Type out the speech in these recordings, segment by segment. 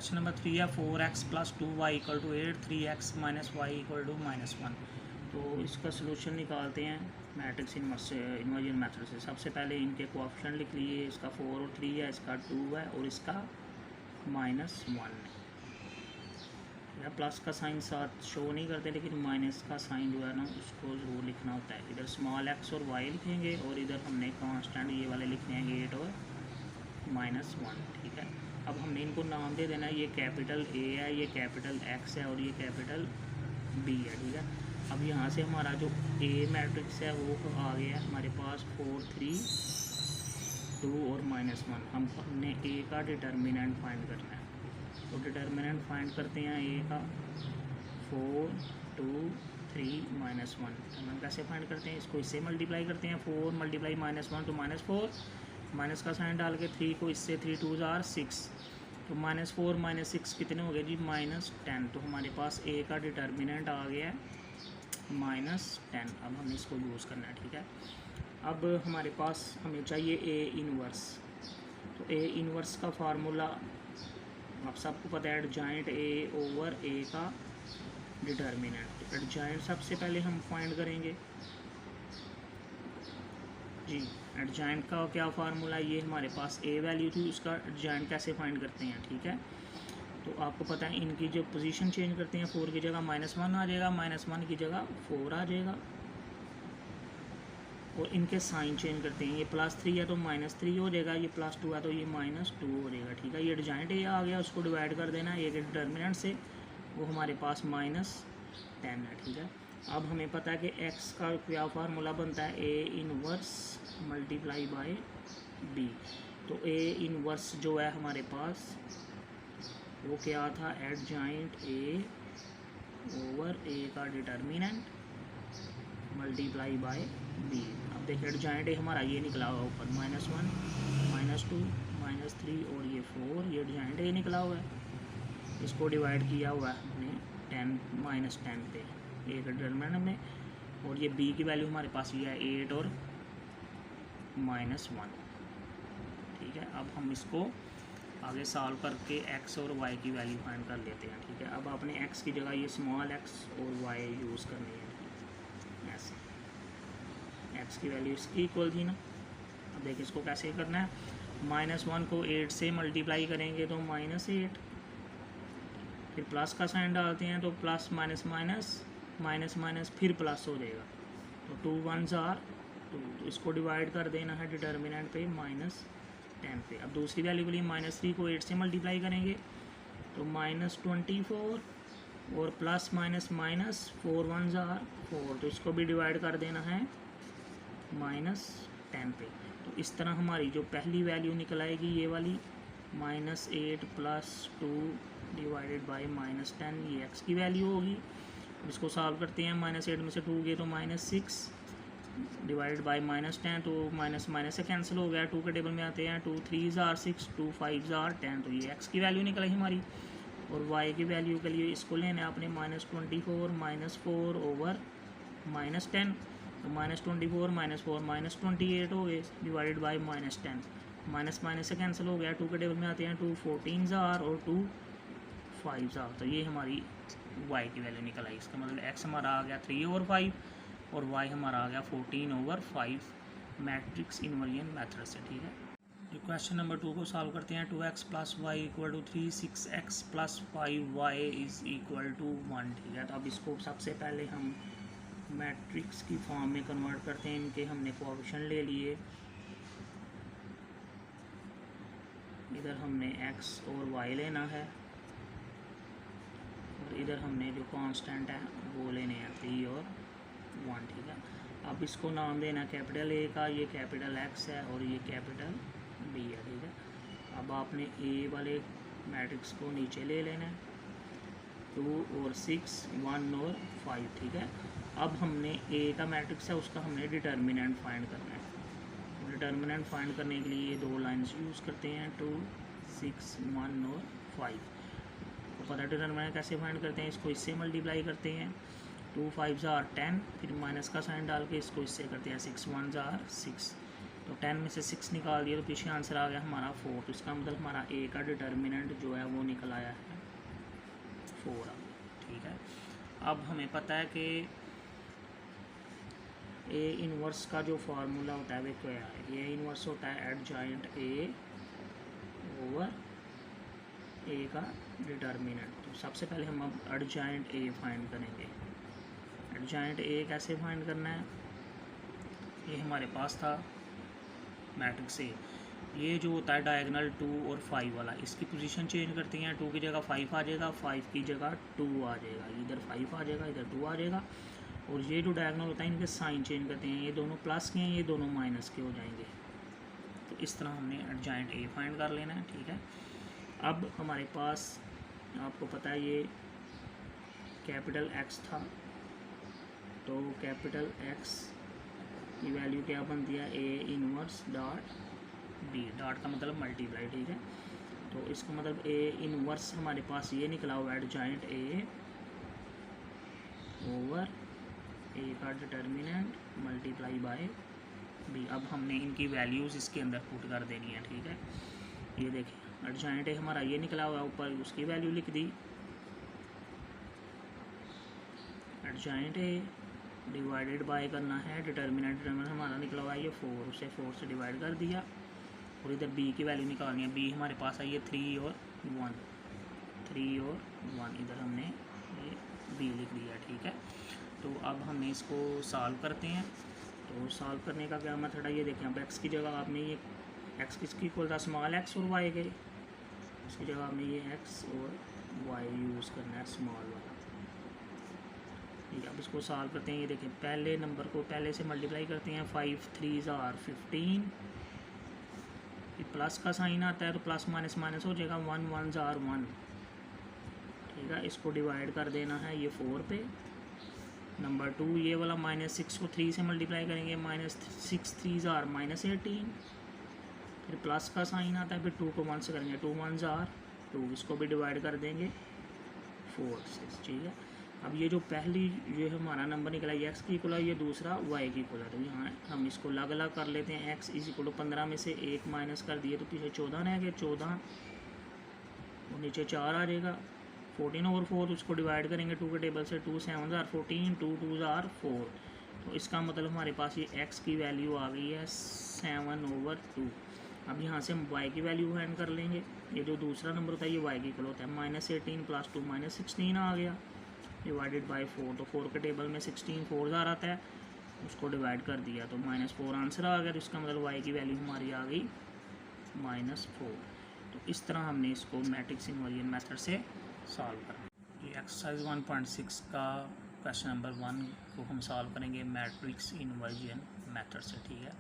Question number 3 है 4x plus 2y equal to 8 3x minus Y equal to -1। तो इसका solution निकालते हैं मैट्रिक्स इन्वर्जन मेथड से। सबसे पहले इनके कोएफिशिएंट लिख लिए, इसका 4 और 3 है, इसका 2 है और इसका -1 है। या प्लस का साइन साथ शो नहीं करते, लेकिन माइनस का साइन जो है ना उसको ज़रूर लिखना होता है। इधर स्मॉल एक्स और वाई लिखेंगे और इधर हमने कांस्टेंट ये वाले लिखने हैं 8 और -1। ठीक है, अब हमने इनको नाम दे देना है, ये कैपिटल ए है, ये कैपिटल एक्स है और ये कैपिटल बी है। ठीक है, अब यहाँ से हमारा जो ए मैट्रिक्स है वो आ गया है हमारे पास 4 3 2 और -1। हमने ए का डिटर्मिनेंट फाइंड करना है, तो डिटर्मिनेंट फाइंड करते हैं ए का 4 2 3 -1। हम कैसे फाइंड करते हैं, इसको इससे मल्टीप्लाई करते हैं, 4 मल्टीप्लाई -1 तो -4, माइनस का साइन डाल के 3 को इससे 3 2 जार 6, तो -4 -6 कितने हो गए जी -10। तो हमारे पास ए का डिटर्मिनेंट आ गया है -10। अब हमें इसको यूज़ करना है। ठीक है, अब हमारे पास हमें चाहिए ए इनवर्स। तो ए इनवर्स का फार्मूला आप सबको पता है, एडजॉइंट ए ओवर ए का डिटर्मिनेंट। एडजॉइंट सबसे पहले हम फाइंड करेंगे जी। एडजॉइंट का क्या फार्मूला, ये हमारे पास ए वैल्यू थी, उसका एडजॉइंट कैसे फाइंड करते हैं। ठीक है, तो आपको पता है इनकी जो पोजीशन चेंज करते हैं, 4 की जगह -1 आ जाएगा, -1 की जगह 4 आ जाएगा, और इनके साइन चेंज करते हैं, ये +3 है तो -3 हो जाएगा, ये +2 है तो ये -2 हो जाएगा। ठीक है, ये एडजॉइंट ए आ गया, उसको डिवाइड कर देना ए के डिटर्मिनेंट से, वो हमारे पास -10 है। ठीक है, अब हमें पता है कि x का क्या फार्मूला बनता है, A inverse multiply by B. तो ए इनवर्स जो है हमारे पास वो क्या था, एडजॉइंट ए ओवर ए का डिटर्मिनेंट मल्टीप्लाई बाय बी। अब देखिए एडजॉइंट ए हमारा ये निकला हुआ ऊपर -1 -2 -3 और ये 4, ये एडजॉइंट ए निकला हुआ है, इसको डिवाइड किया हुआ है हमने 10 -10 पे ए का डिटर्मिनेंट में, और ये बी की वैल्यू हमारे पास ये है 8 और -1। ठीक है, अब हम इसको आगे सॉल्व करके x और y की वैल्यू फाइंड कर लेते हैं। ठीक है, अब आपने x की जगह ये स्मॉल x और y यूज़ करनी है, ऐसे x की वैल्यू इसकी इक्वल थी ना। अब देखिए इसको कैसे करना है, -1 को 8 से मल्टीप्लाई करेंगे तो -8, फिर प्लस का साइन डालते हैं तो plus minus minus minus minus फिर प्लस हो जाएगा, तो 2 1s are 2। तो इसको डिवाइड कर देना है डिटर्मिनेंट पे -10 पे। अब दूसरी वैल्यू के लिए -3 को 8 से मल्टीप्लाई करेंगे तो -24 और plus minus minus 4 1s are 4, तो इसको भी डिवाइड कर देना है -10 पे। तो इस तरह हमारी जो पहली वैल्यू निकल आएगी ये वाली -8 + 2 डिवाइडेड बाई -10, ये x की वैल्यू होगी। इसको सॉल्व करते हैं, -8 में से 2 गए तो -6 डिवाइडेड बाई -10, तो माइनस माइनस से कैंसिल हो गया, 2 के टेबल में आते हैं, 2 3s are 6 2 5s are 10, तो ये x की वैल्यू निकल आई हमारी। और y की वैल्यू के लिए इसको लेना है आपने -24 -4 ओवर -10, तो -24 -4 -28 हो गए डिवाइडेड बाई -10, माइनस माइनस से कैंसिल हो गया, 2 के टेबल में आते हैं, 2 14s are और 2 5s are, तो ये हमारी y की वैल्यू निकल आई। इसका मतलब x हमारा आ गया 3 ओवर 5 और y हमारा आ गया 14 ओवर 5 मैट्रिक्स इन्वर्जन मेथड से। ठीक है, जो क्वेश्चन नंबर 2 को सॉल्व करते हैं, 2x + y = 3 6x + 5y = 1। ठीक है, तो अब इसको सबसे पहले हम मैट्रिक्स की फॉर्म में कन्वर्ट करते हैं। इनके हमने कोएफिशिएंट ले लिए, इधर हमने x और y लेना है और इधर हमने जो कांस्टेंट है वो लेने हैं 3 और 1। ठीक है, अब इसको नाम देना कैपिटल ए का, ये कैपिटल एक्स है और ये कैपिटल बी है। ठीक है, अब आपने ए वाले मैट्रिक्स को नीचे ले लेना है, 2 और 6 1 और 5। ठीक है, अब हमने ए का मैट्रिक्स है उसका हमने डिटर्मिनेंट फाइंड करना है। डिटर्मिनेंट फाइंड करने के लिए ये 2 लाइन्स यूज़ करते हैं, 2 6 1 और 5। तो पता डिटर्मिनेंट कैसे फाइंड करते हैं, इसको इससे मल्टीप्लाई करते हैं, 2 5s are 10, फिर माइनस का साइन डाल के इसको इससे करते हैं, 6 1s are 6, तो 10 में से 6 निकाल दिया तो पीछे आंसर आ गया हमारा 4। तो इसका मतलब हमारा ए का डिटर्मिनेंट जो है वो निकल आया 4 आ गया। ठीक है, अब हमें पता है कि ए इनवर्स का जो फार्मूला होता है वो क्या है। ए इनवर्स होता है एडजॉइंट ए ओवर ए का डिटर्मिनेंट। तो सबसे पहले हम अब एडजॉइंट ए फाइंड करेंगे। एडजॉइंट ए कैसे फाइंड करना है, ये हमारे पास था मैट्रिक्स ए। ये जो होता है डायगोनल 2 और 5 वाला, इसकी पोजीशन चेंज करते हैं। 2 की जगह 5 आ जाएगा, 5 की जगह 2 आ जाएगा, इधर 5 आ जाएगा, इधर 2 आ जाएगा। और ये जो डायगोनल होता है इनके साइन चेंज करते हैं, ये दोनों प्लस के हैं, ये दोनों माइनस के हो जाएंगे। तो इस तरह हमने एडजॉइंट ए फाइंड कर लेना है। ठीक है, अब हमारे पास आपको पता है ये कैपिटल एक्स था, तो कैपिटल एक्स की वैल्यू क्या बनती है, A inverse dot B. Dot का मतलब मल्टीप्लाई। ठीक है, तो इसका मतलब ए इनवर्स हमारे पास ये निकला हुआ एडजॉइंट ए ओवर ए का डिटर्मिनेंट मल्टीप्लाई बाय बी। अब हमने इनकी वैल्यूज़ इसके अंदर पुट कर देनी है। ठीक है, ये देखिए एडजॉइंट ए हमारा ये निकला हुआ, ऊपर उसकी वैल्यू लिख दी। एडजॉइंट ए डिवाइडेड बाय करना है डिटर्मिनेंट हमारा निकला हुआ है ये 4, उसे 4 से डिवाइड कर दिया। और इधर बी की वैल्यू निकालनी है। बी हमारे पास आई है 3 और 1, 3 और 1, इधर हमने ये बी लिख दिया। ठीक है, तो अब हम इसको सॉल्व करते हैं। तो सॉल्व करने का क्या मेथड है, ये देखें। अब एक्स की जगह आपने ये एक्स किसकी इक्वल था, स्मॉल एक्स और वाई के, इसकी जगह आपने ये एक्स और वाई यूज़ करना है, स्मॉल वाला। ठीक है, अब इसको सॉल्व करते हैं। ये देखें, पहले नंबर को पहले से मल्टीप्लाई करते हैं। 5 3 ज़ार 15, प्लस का साइन आता है तो प्लस माइनस माइनस हो जाएगा, 1 1 ज़ार 1। ठीक है, इसको डिवाइड कर देना है ये 4 पे। नंबर 2 ये वाला -6 को 3 से मल्टीप्लाई करेंगे, -6 3 ज़ार -18। फिर प्लस का साइन आता है, फिर 2 को 1 से करेंगे, 2 1 ज़ार 2, इसको भी डिवाइड कर देंगे 4 से। ठीक है, अब ये जो पहली ये हमारा नंबर निकला ये एक्स की इक्वल है, ये दूसरा वाई की इक्वल है। तो यहाँ हम इसको अलग अलग कर लेते हैं। एक्स इज इक्वल 15 में से 1 माइनस कर दिए तो पीछे 14 रह गए, 14 और नीचे 4 आ जाएगा। 14 ओवर 4 उसको डिवाइड करेंगे 2 के टेबल से, 2 7 ज़ार 14, 2 2 ज़ार 4। तो इसका मतलब हमारे पास ये एक्स की वैल्यू आ गई है 7/2। अब यहाँ से हम वाई की वैल्यू फाइंड कर लेंगे। ये जो दूसरा नंबर होता है ये वाई की इक्वल होता है, -18 + 2 -16 आ गया, डिवाइडेड बाय 4। तो 4 के टेबल में 16 4 ज़ार आता है, उसको डिवाइड कर दिया तो -4 आंसर आ गया। तो इसका मतलब वाई की वैल्यू हमारी आ गई -4। तो इस तरह हमने इसको मैट्रिक्स इन्वर्जन मेथड से सॉल्व करना। ये एक्सरसाइज 1.6 का क्वेश्चन नंबर 1 को हम सॉल्व करेंगे मैट्रिक्स इन्वर्जन मेथड से। ठीक है,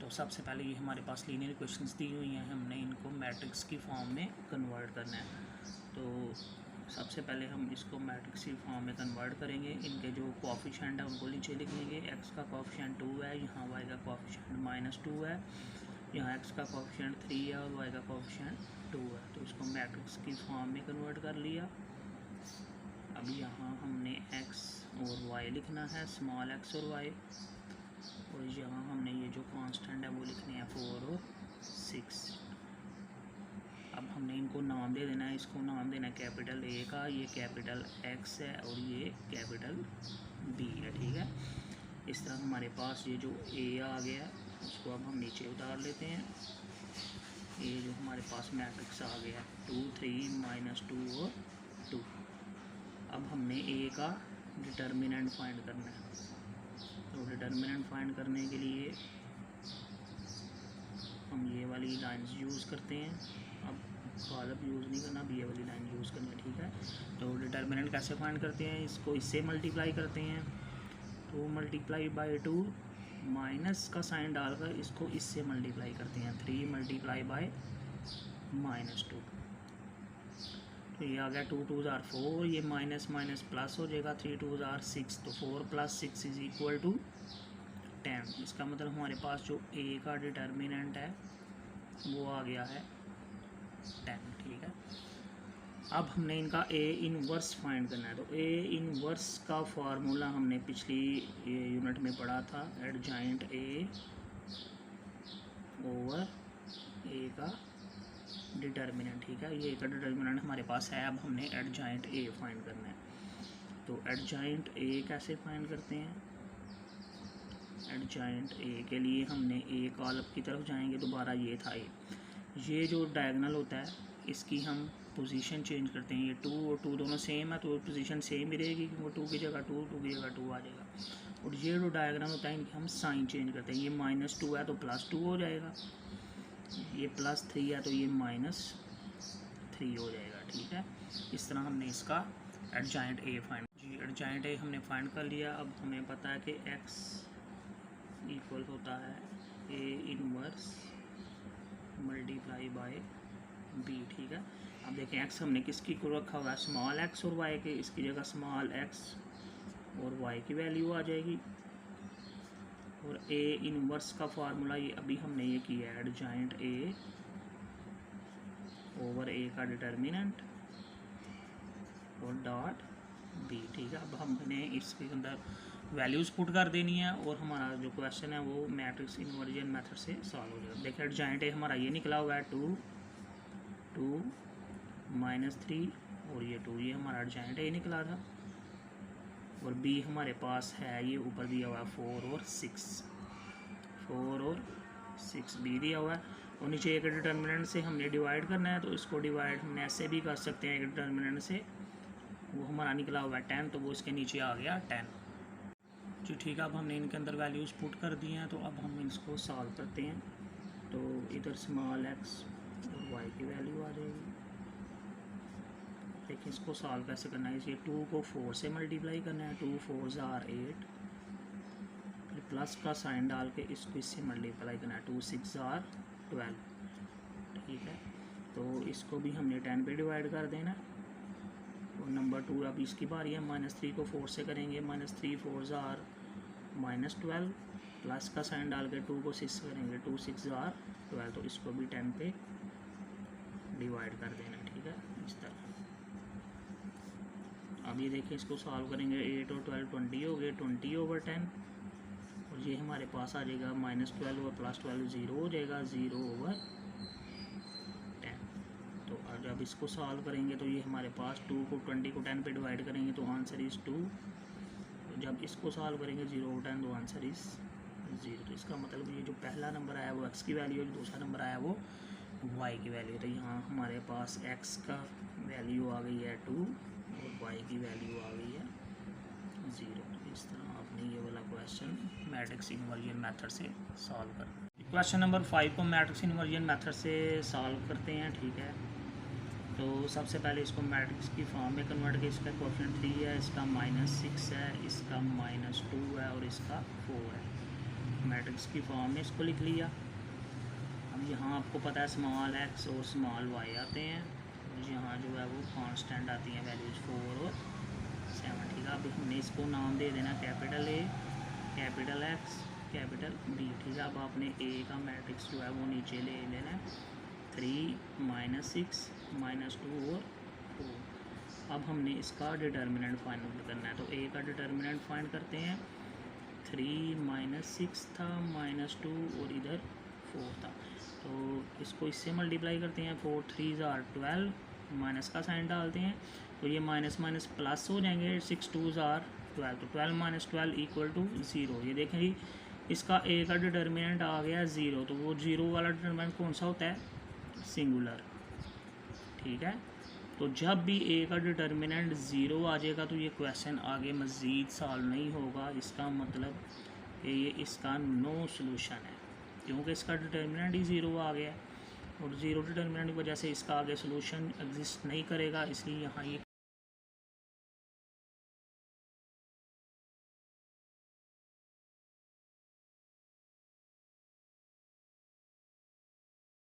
तो सबसे पहले ये हमारे पास लीनियर इक्वेशंस दी हुई हैं, हमने इनको मैट्रिक्स की फॉर्म में कन्वर्ट करना है। तो सबसे पहले हम इसको मैट्रिक्स की फॉर्म में कन्वर्ट करेंगे। इनके जो कोएफिशिएंट है उनको नीचे लिख लेंगे। एक्स का कोएफिशिएंट 2 है, यहाँ वाई का कोएफिशिएंट -2 है, यहाँ एक्स का कोएफिशिएंट 3 है और वाई का कोएफिशिएंट 2 है। तो इसको मैट्रिक्स की फॉर्म में कन्वर्ट कर लिया। अब यहाँ हमने एक्स और वाई लिखना है, स्मॉल एक्स और वाई, और यहाँ हमने ये जो कांस्टेंट है वो लिखने हैं 4 और 6। अब हमने इनको नाम दे देना है। इसको नाम देना है कैपिटल ए का, ये कैपिटल एक्स है और ये कैपिटल बी है। ठीक है, इस तरह हमारे पास ये जो ए आ गया उसको अब हम नीचे उतार लेते हैं। ये जो हमारे पास मैट्रिक्स आ गया 2 3 -2 और 2। अब हमने ए का डिटर्मिनेंट फाइंड करना है। तो डिटर्मिनेंट फाइंड करने के लिए हम ये वाली लाइंस यूज़ करते हैं। अब गालब यूज़ नहीं करना, अब ये वाली लाइन यूज़ करनी है। ठीक है, तो डिटर्मिनेंट कैसे फाइंड करते हैं, इसको इससे मल्टीप्लाई करते हैं, तो मल्टीप्लाई बाय 2 माइनस का साइन डालकर इसको इससे मल्टीप्लाई करते हैं, 3 मल्टीप्लाई बाय -2। तो ये आ गया 2 2 ज़ार 4, ये माइनस माइनस प्लस हो जाएगा, 3 2 ज़ार 6, तो 4 + 6 = 10। इसका मतलब हमारे पास जो ए का डिटर्मिनेंट है वो आ गया है 10। ठीक है, अब हमने इनका ए इनवर्स फाइंड करना है। तो ए इनवर्स का फार्मूला हमने पिछली यूनिट में पढ़ा था, एडजॉइंट ए ओवर ए का डिटर्मिनेंट, ठीक है, ये का डिटर्मिनेंट हमारे पास है। अब हमने एडजॉइंट ए फाइंड करना है। तो एडजॉइंट ए कैसे फाइंड करते हैं? एडजॉइंट ए के लिए हमने ए कॉलम की तरफ जाएंगे, दोबारा ये था ए, ये जो डायगोनल होता है इसकी हम पोजीशन चेंज करते हैं। ये 2 और 2 दोनों सेम है तो पोजीशन सेम ही रहेगी, क्योंकि 2 की जगह 2, 2 की जगह 2 आ जाएगा। और ये जो डायग्राम होता है इनकी हम साइन चेंज करते हैं। ये -2 है तो +2 हो जाएगा, ये +3 है तो ये -3 हो जाएगा, ठीक है। इस तरह हमने इसका एडजॉइंट ए फाइंड, जी एडजॉइंट ए हमने फाइंड कर लिया। अब हमें पता है कि x इक्वल होता है A inverse multiply bye b, ठीक है। अब देखें x हमने किसकी को रखा हुआ है, स्मॉल x और y के, इसकी जगह स्मॉल x और y की वैल्यू आ जाएगी। और A इनवर्स का फार्मूला ये अभी हमने ये किया है, एडजॉइंट A ओवर A का डिटर्मिनेंट और डॉट B, ठीक है। अब हमने इसके अंदर वैल्यूज़ पुट कर देनी है और हमारा जो क्वेश्चन है वो मैट्रिक्स इन्वर्जन मेथड से सॉल्व हो जाएगा। देखिए एडजॉइंट ए हमारा ये निकला हुआ है 2 2 -3 और ये 2, ये हमारा एडजॉइंट ए निकला था। और बी हमारे पास है, ये ऊपर दिया हुआ है 4 और 6 बी दिया हुआ है। और नीचे एक डिटर्मिनेंट से हमने डिवाइड करना है, तो इसको डिवाइड हम ऐसे भी कर सकते हैं, एक डिटर्मिनेंट से, वो हमारा निकला हुआ है 10, तो वो इसके नीचे आ गया 10, जी ठीक है। अब हमने इनके अंदर वैल्यूज़ पुट कर दी हैं, तो अब हम इसको सॉल्व करते हैं। तो इधर स्मॉल x और y की वैल्यू आ जाएगी। देखिए इसको सॉल्व कैसे करना है, इसे 2 को 4 से मल्टीप्लाई करना है, 2 4 are 8, फिर प्लस का साइन डाल के इसको इससे मल्टीप्लाई करना है, 2 6 are 12, ठीक है। तो इसको भी हमने 10 पे डिवाइड कर देना है। और नंबर 2 अब इसकी बारी है, -3 को 4 से करेंगे, -3 4 are -12, प्लस का साइन डाल के 2 को 6 करेंगे, 2 6 are 12, तो इसको भी 10 पे डिवाइड कर देना, ठीक है, इस तरह। अब ये देखिए इसको सॉल्व करेंगे, 8 और 12 20 हो गए, 20/10, और ये हमारे पास आ जाएगा -12 और +12 0 हो जाएगा, 0/10। तो जब इसको सॉल्व करेंगे तो ये हमारे पास 2 को 20 को 10 पे डिवाइड करेंगे तो आंसर इज़ 2। जब इसको सॉल्व करेंगे 0/10 तो आंसर इज़ 0। तो इसका मतलब ये जो पहला नंबर आया वो x की वैल्यू है, जो दूसरा नंबर आया वो y की वैल्यू। तो यहाँ हमारे पास x का वैल्यू आ गई है 2 और y की वैल्यू आ गई है 0। इस तरह आपने ये वाला क्वेश्चन मैट्रिक्स इन्वर्जन मेथड से सॉल्व करना है। क्वेश्चन नंबर 5 को मैट्रिक्स इन्वर्जन मेथड से सॉल्व करते हैं, ठीक है। तो सबसे पहले इसको मैट्रिक्स की फॉर्म में कन्वर्ट किया, इसका कोएफिशिएंट 3 है, इसका -6 है, इसका -2 है और इसका 4 है। मैट्रिक्स की फॉर्म में इसको लिख लिया। अब यहाँ आपको पता है स्मॉल x और स्मॉल y आते हैं, और यहाँ जो है वो कांस्टेंट आती हैं वैल्यूज़ 4 और 7, ठीक है। अब हमने इसको नाम दे देना capital A, capital X, capital B, ठीक है। अब आपने A का मैट्रिक्स जो है वो नीचे ले लेना है, 3 -6 -2 और 4। अब हमने इसका डिटर्मिनेंट फाइंड करना है, तो A का डिटर्मिनेंट फाइंड करते हैं। 3 -6 था, -2 और इधर 4 था, तो इसको इससे मल्टीप्लाई करते हैं, 4 3 are 12, माइनस का साइन डालते हैं तो ये माइनस माइनस प्लस हो जाएंगे, 6 2 are 12, तो 12 - 12 = 0। ये देखें जी इसका A का डिटर्मिनेंट आ गया 0, तो वो 0 वाला डिटर्मिनेंट कौन सा होता है, सिंगुलर, ठीक है। तो जब भी A का डिटर्मिनेंट 0 आ जाएगा तो ये क्वेश्चन आगे मज़ीद सॉल्व नहीं होगा, इसका मतलब कि ये इसका नो सॉल्यूशन है, क्योंकि इसका डिटर्मिनेंट ही 0 आ गया है और 0 डिटर्मिनेंट की वजह से इसका आगे सॉल्यूशन एग्जिस्ट नहीं करेगा। इसलिए यहाँ ये